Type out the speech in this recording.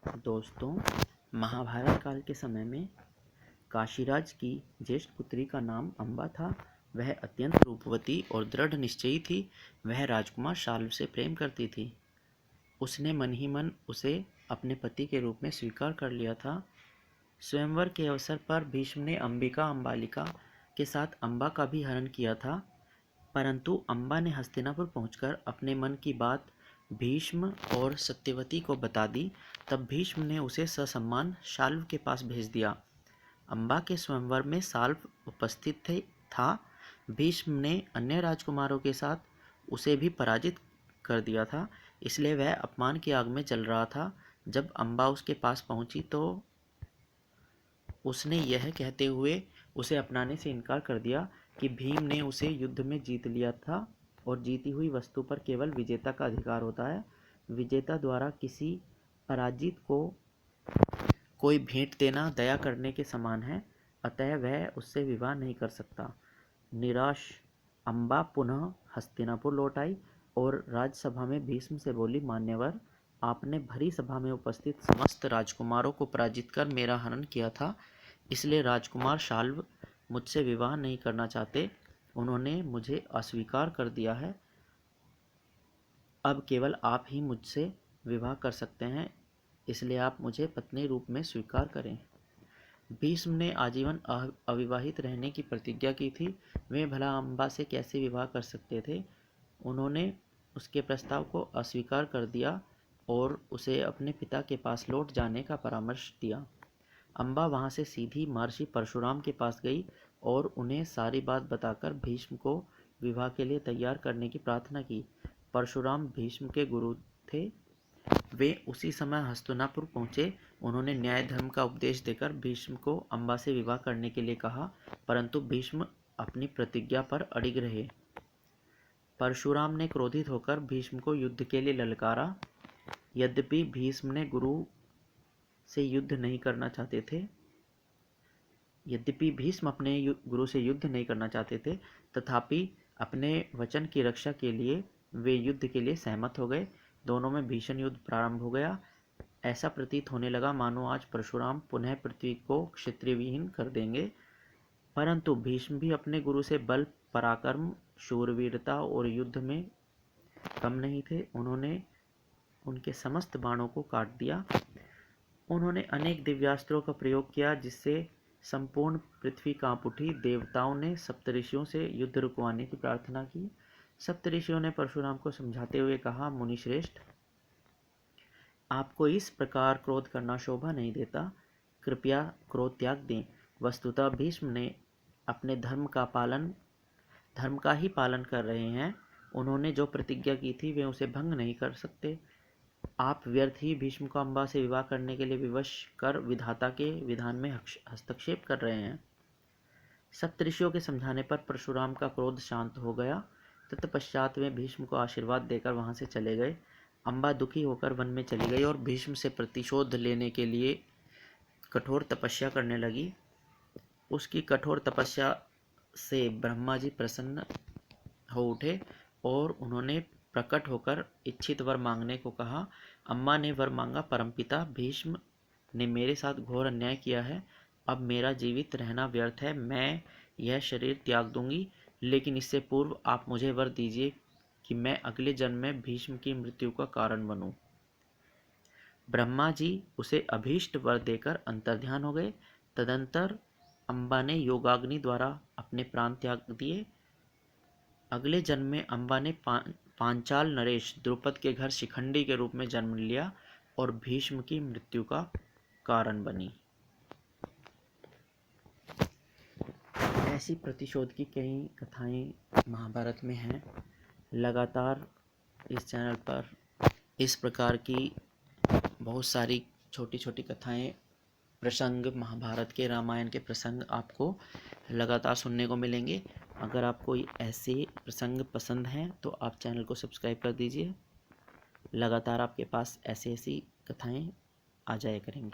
दोस्तों, महाभारत काल के समय में काशीराज की ज्येष्ठ पुत्री का नाम अम्बा था। वह अत्यंत रूपवती और दृढ़ निश्चयी थी। वह राजकुमार शाल्व से प्रेम करती थी। उसने मन ही मन उसे अपने पति के रूप में स्वीकार कर लिया था। स्वयंवर के अवसर पर भीष्म ने अंबिका अम्बालिका के साथ अम्बा का भी हरण किया था, परंतु अम्बा ने हस्तिनापुर पहुंचकर अपने मन की बात भीष्म और सत्यवती को बता दी। तब भीष्म ने उसे ससम्मान शाल्व के पास भेज दिया। अम्बा के स्वयंवर में शाल्व उपस्थित था। भीष्म ने अन्य राजकुमारों के साथ उसे भी पराजित कर दिया था, इसलिए वह अपमान की आग में जल रहा था। जब अम्बा उसके पास पहुंची तो उसने यह कहते हुए उसे अपनाने से इनकार कर दिया कि भीम ने उसे युद्ध में जीत लिया था और जीती हुई वस्तु पर केवल विजेता का अधिकार होता है। विजेता द्वारा किसी पराजित को कोई भेंट देना दया करने के समान है, अतः वह उससे विवाह नहीं कर सकता। निराश अम्बा पुनः हस्तिनापुर लौट आई और राजसभा में भीष्म से बोली, मान्यवर, आपने भरी सभा में उपस्थित समस्त राजकुमारों को पराजित कर मेरा हनन किया था, इसलिए राजकुमार शाल्व मुझसे विवाह नहीं करना चाहते। उन्होंने मुझे अस्वीकार कर दिया है। अब केवल आप ही मुझसे विवाह कर सकते हैं, इसलिए आप मुझे पत्नी रूप में स्वीकार करें। भीष्म ने आजीवन अविवाहित रहने की प्रतिज्ञा की थी। वे भला अम्बा से कैसे विवाह कर सकते थे। उन्होंने उसके प्रस्ताव को अस्वीकार कर दिया और उसे अपने पिता के पास लौट जाने का परामर्श दिया। अम्बा वहां से सीधी महर्षि परशुराम के पास गई और उन्हें सारी बात बताकर भीष्म को विवाह के लिए तैयार करने की प्रार्थना की। परशुराम भीष्म के गुरु थे। वे उसी समय हस्तिनापुर पहुंचे। उन्होंने न्याय धर्म का उपदेश देकर भीष्म को अम्बा से विवाह करने के लिए कहा, परंतु भीष्म अपनी प्रतिज्ञा पर अड़िग रहे। परशुराम ने क्रोधित होकर भीष्म को युद्ध के लिए ललकारा। यद्यपि भीष्म ने गुरु से युद्ध नहीं करना चाहते थे तथापि अपने वचन की रक्षा के लिए वे युद्ध के लिए सहमत हो गए। दोनों में भीषण युद्ध प्रारंभ हो गया। ऐसा प्रतीत होने लगा मानो आज परशुराम पुनः पृथ्वी को क्षत्रियविहीन कर देंगे, परंतु भीष्म भी अपने गुरु से बल, पराक्रम, शूरवीरता और युद्ध में कम नहीं थे। उन्होंने उनके समस्त बाणों को काट दिया। उन्होंने अनेक दिव्यास्त्रों का प्रयोग किया, जिससे संपूर्ण पृथ्वी कांप उठी। देवताओं ने सप्तऋषियों से युद्ध रुकवाने की प्रार्थना की। सप्तऋषियों ने परशुराम को समझाते हुए कहा, मुनिश्रेष्ठ, आपको इस प्रकार क्रोध करना शोभा नहीं देता। कृपया क्रोध त्याग दें। वस्तुतः भीष्म ने अपने धर्म का ही पालन कर रहे हैं। उन्होंने जो प्रतिज्ञा की थी वे उसे भंग नहीं कर सकते। आप व्यर्थ ही भीष्म को अम्बा से विवाह करने के लिए विवश कर विधाता के विधान में हस्तक्षेप कर रहे हैं। सप्तऋषियों के समझाने पर परशुराम का क्रोध शांत हो गया। तत्पश्चात वे भीष्म को आशीर्वाद देकर वहां से चले गए। अम्बा दुखी होकर वन में चली गई और भीष्म से प्रतिशोध लेने के लिए कठोर तपस्या करने लगी। उसकी कठोर तपस्या से ब्रह्मा जी प्रसन्न हो उठे और उन्होंने प्रकट होकर इच्छित वर मांगने को कहा। अम्मा ने वर मांगा, परमपिता, भीष्म ने मेरे साथ घोर अन्याय किया है। अब मेरा जीवित रहना व्यर्थ है। मैं यह शरीर त्याग दूंगी, लेकिन इससे पूर्व आप मुझे वर दीजिए कि मैं अगले जन्म में भीष्म की मृत्यु का कारण बनूं। ब्रह्मा जी उसे अभीष्ट वर देकर अंतर्ध्यान हो गए। तदंतर अम्बा ने योगाग्नि द्वारा अपने प्राण त्याग दिए। अगले जन्म में अम्बा ने पांचाल नरेश द्रुपद के घर शिखंडी के रूप में जन्म लिया और भीष्म की मृत्यु का कारण बनी। ऐसी प्रतिशोध की कई कथाएं महाभारत में हैं। लगातार इस चैनल पर इस प्रकार की बहुत सारी छोटी छोटी कथाएं, प्रसंग, महाभारत के, रामायण के प्रसंग आपको लगातार सुनने को मिलेंगे। अगर आपको ऐसे प्रसंग पसंद हैं तो आप चैनल को सब्सक्राइब कर दीजिए। लगातार आपके पास ऐसी कथाएं आ जाया करेंगी।